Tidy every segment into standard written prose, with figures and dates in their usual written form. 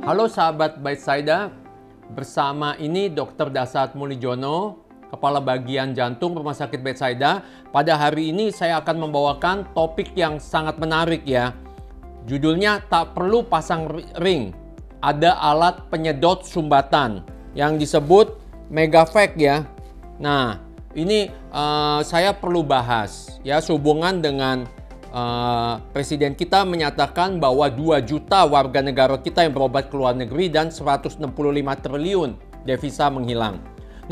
Halo sahabat Baitsaida, bersama ini Dr. Dasat Mulijono, Kepala Bagian Jantung Rumah Sakit Baitsaida. Pada hari ini saya akan membawakan topik yang sangat menarik ya. Judulnya tak perlu pasang ring, ada alat penyedot sumbatan yang disebut Megafect ya. Nah, ini saya perlu bahas ya sehubungan dengan Presiden kita menyatakan bahwa 2 juta warga negara kita yang berobat ke luar negeri dan 165 triliun devisa menghilang.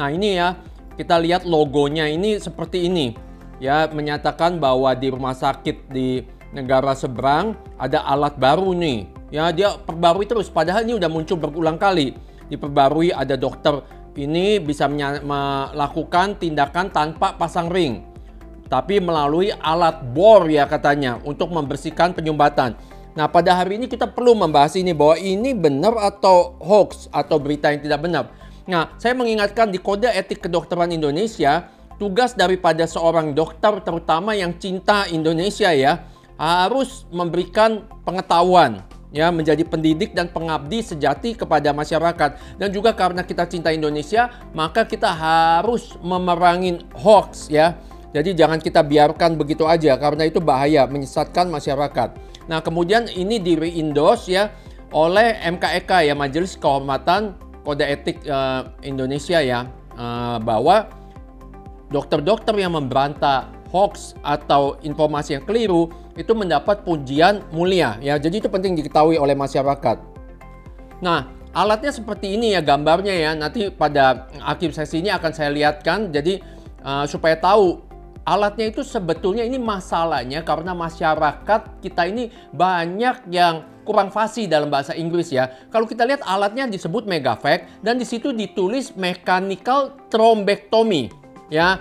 Nah ini ya, kita lihat logonya ini seperti ini. Ya, menyatakan bahwa di rumah sakit di negara seberang ada alat baru nih. Ya, dia perbarui terus, padahal ini udah muncul berulang kali. Diperbarui, ada dokter ini bisa melakukan tindakan tanpa pasang ring, tapi melalui alat bor ya katanya untuk membersihkan penyumbatan. Nah pada hari ini kita perlu membahas ini bahwa ini benar atau hoax atau berita yang tidak benar. Nah saya mengingatkan di Kode Etik Kedokteran Indonesia, tugas daripada seorang dokter terutama yang cinta Indonesia ya, harus memberikan pengetahuan ya, menjadi pendidik dan pengabdi sejati kepada masyarakat. Dan juga karena kita cinta Indonesia, maka kita harus memerangi hoax ya. Jadi jangan kita biarkan begitu aja karena itu bahaya, menyesatkan masyarakat. Nah kemudian ini di-re-endorse ya oleh MKEK ya, Majelis Kehormatan Kode Etik Indonesia ya, bahwa dokter-dokter yang memberantas hoax atau informasi yang keliru itu mendapat pujian mulia ya. Jadi itu penting diketahui oleh masyarakat. Nah alatnya seperti ini ya gambarnya ya, nanti pada akhir sesi ini akan saya lihatkan. Jadi supaya tahu alatnya itu sebetulnya ini masalahnya karena masyarakat kita ini banyak yang kurang fasih dalam bahasa Inggris ya. Kalau kita lihat alatnya disebut Megafect dan di situ ditulis mechanical thrombectomy ya.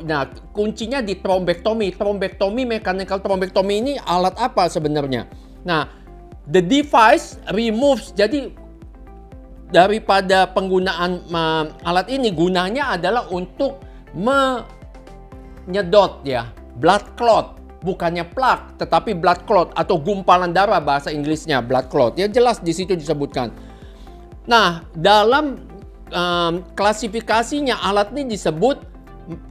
Nah, kuncinya di thrombectomy. Thrombectomy, mechanical thrombectomy ini alat apa sebenarnya? Nah, the device removes, jadi daripada penggunaan alat ini gunanya adalah untuk menyedot ya, blood clot, bukannya plak tetapi blood clot atau gumpalan darah bahasa Inggrisnya blood clot. Ya jelas di situ disebutkan. Nah, dalam klasifikasinya alat ini disebut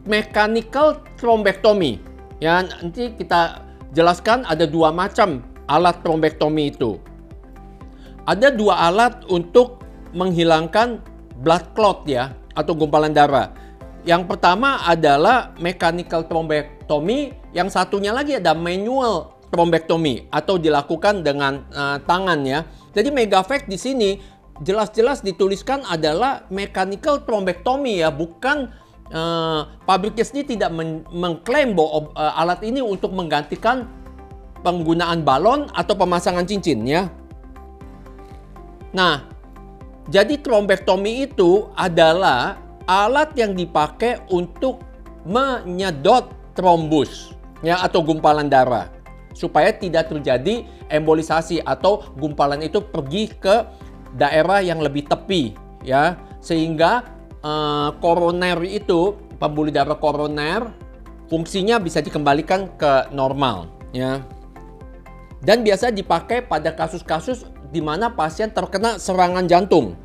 mechanical thrombectomy. Ya, nanti kita jelaskan ada 2 macam alat thrombectomy itu. Ada 2 alat untuk menghilangkan blood clot ya atau gumpalan darah. Yang pertama adalah mechanical thrombectomy, yang satunya lagi ada manual thrombectomy atau dilakukan dengan tangan ya. Jadi Megafect di sini jelas-jelas dituliskan adalah mechanical thrombectomy ya, bukan pabriknya sendiri tidak mengklaim bahwa alat ini untuk menggantikan penggunaan balon atau pemasangan cincin ya. Nah, jadi thrombectomy itu adalah alat yang dipakai untuk menyedot trombus ya atau gumpalan darah supaya tidak terjadi embolisasi atau gumpalan itu pergi ke daerah yang lebih tepi ya, sehingga koroner itu, pembuluh darah koroner, fungsinya bisa dikembalikan ke normal ya. Dan biasa dipakai pada kasus-kasus di mana pasien terkena serangan jantung.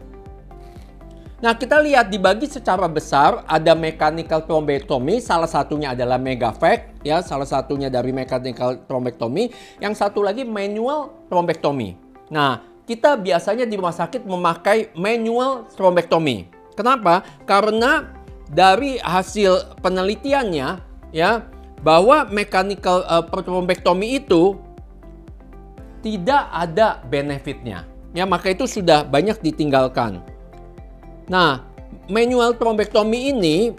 Nah, kita lihat dibagi secara besar, ada mechanical thrombectomy, salah satunya adalah Megafect ya, salah satunya dari mechanical thrombectomy, yang satu lagi manual thrombectomy. Nah, kita biasanya di rumah sakit memakai manual thrombectomy. Kenapa? Karena dari hasil penelitiannya ya, bahwa mechanical thrombectomy itu tidak ada benefitnya ya, maka itu sudah banyak ditinggalkan. Nah, manual thrombectomy ini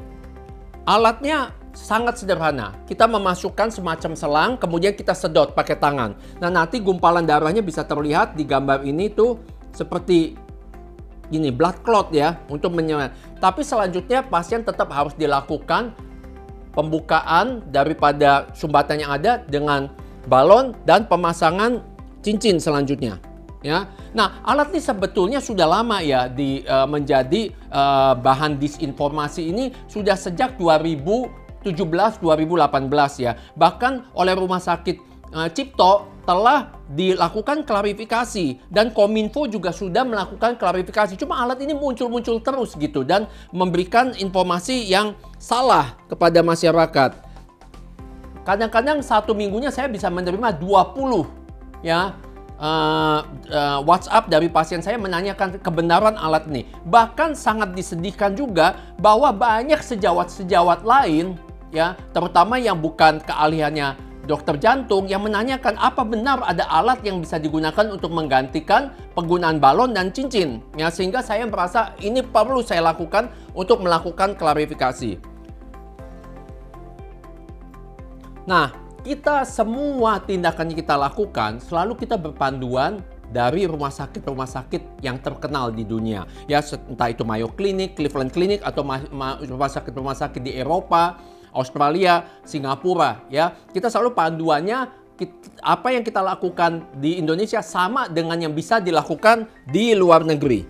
alatnya sangat sederhana. Kita memasukkan semacam selang, kemudian kita sedot pakai tangan. Nah, nanti gumpalan darahnya bisa terlihat di gambar ini tuh seperti ini, blood clot ya, untuk menyerang. Tapi selanjutnya pasien tetap harus dilakukan pembukaan daripada sumbatan yang ada dengan balon dan pemasangan cincin selanjutnya ya. Nah, alat ini sebetulnya sudah lama ya menjadi bahan disinformasi ini sudah sejak 2017-2018 ya. Bahkan oleh Rumah Sakit Cipto setelah dilakukan klarifikasi, dan Kominfo juga sudah melakukan klarifikasi. Cuma alat ini muncul-muncul terus gitu dan memberikan informasi yang salah kepada masyarakat. Kadang-kadang satu minggunya saya bisa menerima 20 ya WhatsApp dari pasien saya menanyakan kebenaran alat ini. Bahkan sangat disedihkan juga bahwa banyak sejawat-sejawat lain ya, terutama yang bukan keahliannya dokter jantung, yang menanyakan apa benar ada alat yang bisa digunakan untuk menggantikan penggunaan balon dan cincin ya, sehingga saya merasa ini perlu saya lakukan untuk melakukan klarifikasi. Nah, kita semua tindakan yang kita lakukan selalu kita berpanduan dari rumah sakit yang terkenal di dunia ya, entah itu Mayo Clinic, Cleveland Clinic, atau rumah sakit di Eropa, Australia, Singapura ya. Kita selalu panduannya apa yang kita lakukan di Indonesia sama dengan yang bisa dilakukan di luar negeri.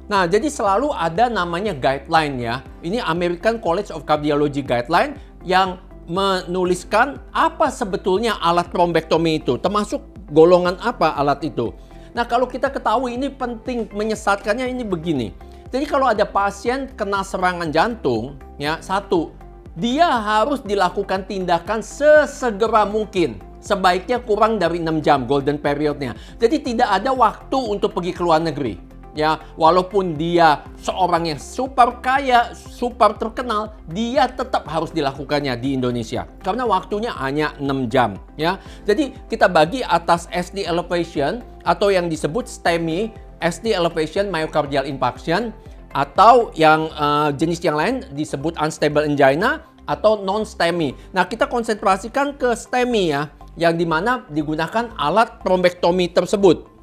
Nah, jadi selalu ada namanya guideline ya. Ini American College of Cardiology Guideline yang menuliskan apa sebetulnya alat trombektomi itu, termasuk golongan apa alat itu. Nah, kalau kita ketahui ini penting, menyesatkannya ini begini. Jadi kalau ada pasien kena serangan jantung ya, satu, dia harus dilakukan tindakan sesegera mungkin. Sebaiknya kurang dari 6 jam golden periodnya. Jadi tidak ada waktu untuk pergi ke luar negeri. Ya, walaupun dia seorang yang super kaya, super terkenal, dia tetap harus dilakukannya di Indonesia. Karena waktunya hanya 6 jam. Ya. Jadi kita bagi atas ST elevation atau yang disebut STEMI, ST elevation myocardial infarction, atau yang jenis yang lain disebut unstable angina atau non-STEMI. Nah, kita konsentrasikan ke STEMI ya, yang dimana digunakan alat trombektomi tersebut.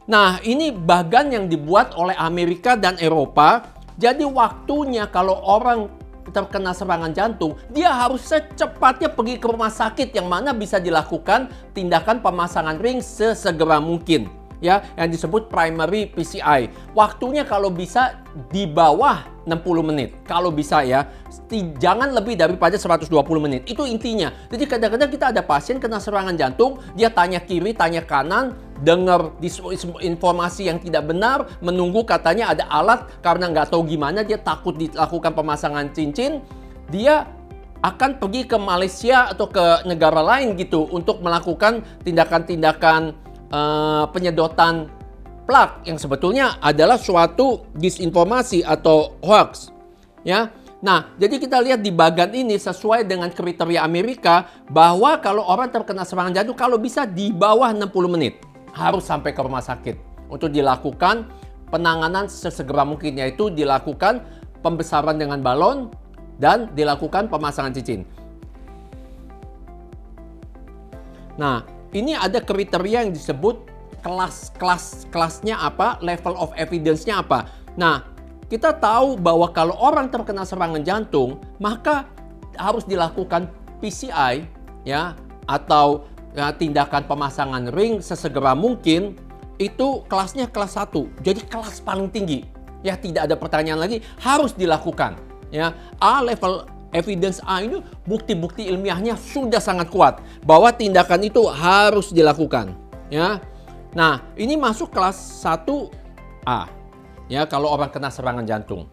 Nah, ini bagan yang dibuat oleh Amerika dan Eropa. Jadi waktunya kalau orang terkena serangan jantung, dia harus secepatnya pergi ke rumah sakit yang mana bisa dilakukan tindakan pemasangan ring sesegera mungkin. Ya, yang disebut primary PCI. Waktunya kalau bisa di bawah 60 menit. Kalau bisa ya, jangan lebih daripada 120 menit. Itu intinya. Jadi kadang-kadang kita ada pasien kena serangan jantung, dia tanya kiri, tanya kanan, dengar informasi yang tidak benar, menunggu katanya ada alat, karena nggak tahu gimana, dia takut dilakukan pemasangan cincin, dia akan pergi ke Malaysia atau ke negara lain gitu untuk melakukan tindakan-tindakan penyedotan plak yang sebetulnya adalah suatu disinformasi atau hoax ya. Nah, jadi kita lihat di bagan ini sesuai dengan kriteria Amerika bahwa kalau orang terkena serangan jantung kalau bisa di bawah 60 menit harus sampai ke rumah sakit untuk dilakukan penanganan sesegera mungkin, yaitu dilakukan pembesaran dengan balon dan dilakukan pemasangan cincin. Nah, ini ada kriteria yang disebut kelasnya apa, level of evidence-nya apa. Nah, kita tahu bahwa kalau orang terkena serangan jantung, maka harus dilakukan PCI ya, atau ya, tindakan pemasangan ring sesegera mungkin. Itu kelasnya kelas 1. Jadi kelas paling tinggi. Ya, tidak ada pertanyaan lagi, harus dilakukan. Ya, A level evidence A ini bukti-bukti ilmiahnya sudah sangat kuat bahwa tindakan itu harus dilakukan ya. Nah, ini masuk kelas 1A ya kalau orang kena serangan jantung.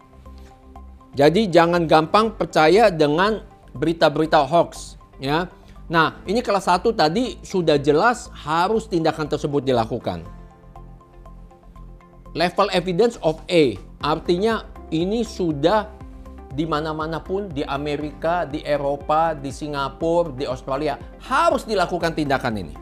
Jadi jangan gampang percaya dengan berita-berita hoax ya. Nah, ini kelas 1 tadi sudah jelas harus tindakan tersebut dilakukan. Level evidence of A artinya ini sudah di mana-mana pun, di Amerika, di Eropa, di Singapura, di Australia, harus dilakukan tindakan ini.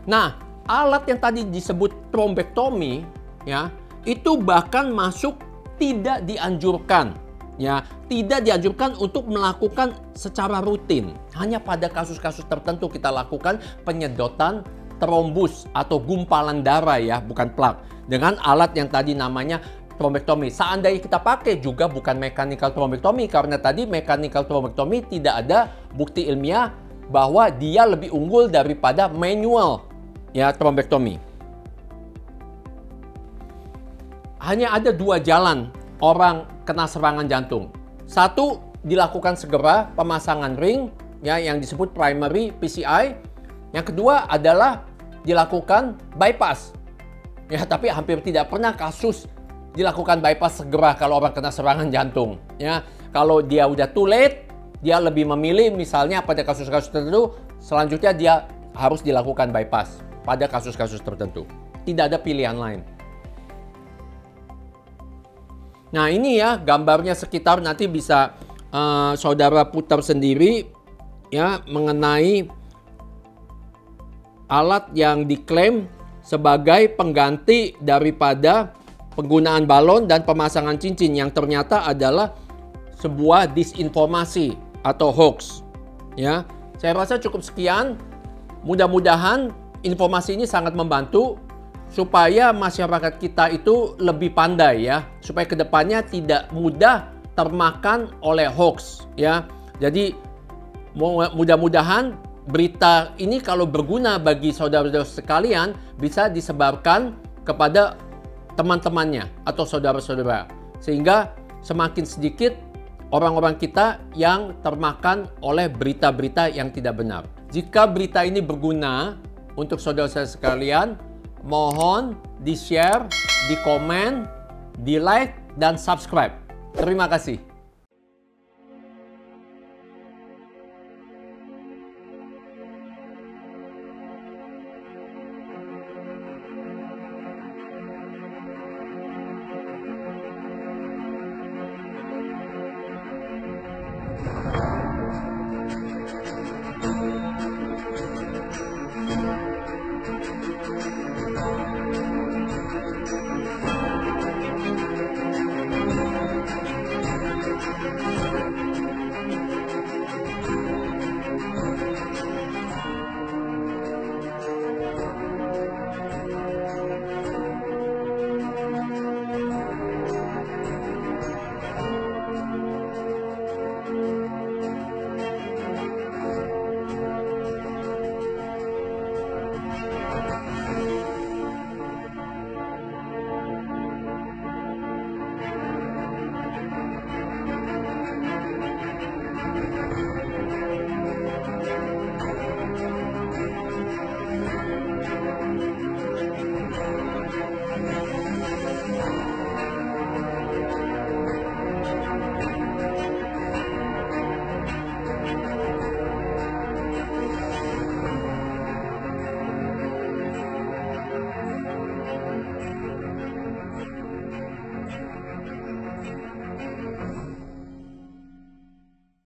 Nah, alat yang tadi disebut trombektomi, ya, itu bahkan masuk tidak dianjurkan, ya, tidak dianjurkan untuk melakukan secara rutin. Hanya pada kasus-kasus tertentu kita lakukan penyedotan trombus atau gumpalan darah, ya, bukan plak, dengan alat yang tadi namanya trombektomi. Seandainya kita pakai juga bukan mechanical trombektomi, karena tadi mechanical trombektomi tidak ada bukti ilmiah bahwa dia lebih unggul daripada manual ya trombektomi. Hanya ada 2 jalan orang kena serangan jantung. Satu, dilakukan segera pemasangan ring ya yang disebut primary PCI, Yang kedua adalah dilakukan bypass. Ya, tapi hampir tidak pernah kasus dilakukan bypass segera kalau orang kena serangan jantung. Ya, kalau dia udah too late, dia lebih memilih misalnya pada kasus-kasus tertentu, selanjutnya dia harus dilakukan bypass pada kasus-kasus tertentu. Tidak ada pilihan lain. Nah, ini ya gambarnya sekitar, nanti bisa saudara putar sendiri ya mengenai alat yang diklaim sebagai pengganti daripada penggunaan balon dan pemasangan cincin yang ternyata adalah sebuah disinformasi atau hoax. Ya, saya rasa cukup sekian. Mudah-mudahan informasi ini sangat membantu supaya masyarakat kita itu lebih pandai ya, supaya kedepannya tidak mudah termakan oleh hoax ya. Jadi mudah-mudahan berita ini kalau berguna bagi saudara-saudara sekalian bisa disebarkan kepada teman-temannya atau saudara-saudara, sehingga semakin sedikit orang-orang kita yang termakan oleh berita-berita yang tidak benar. Jika berita ini berguna untuk saudara-saudara sekalian, mohon di-share, di-komen, di-like, dan subscribe. Terima kasih.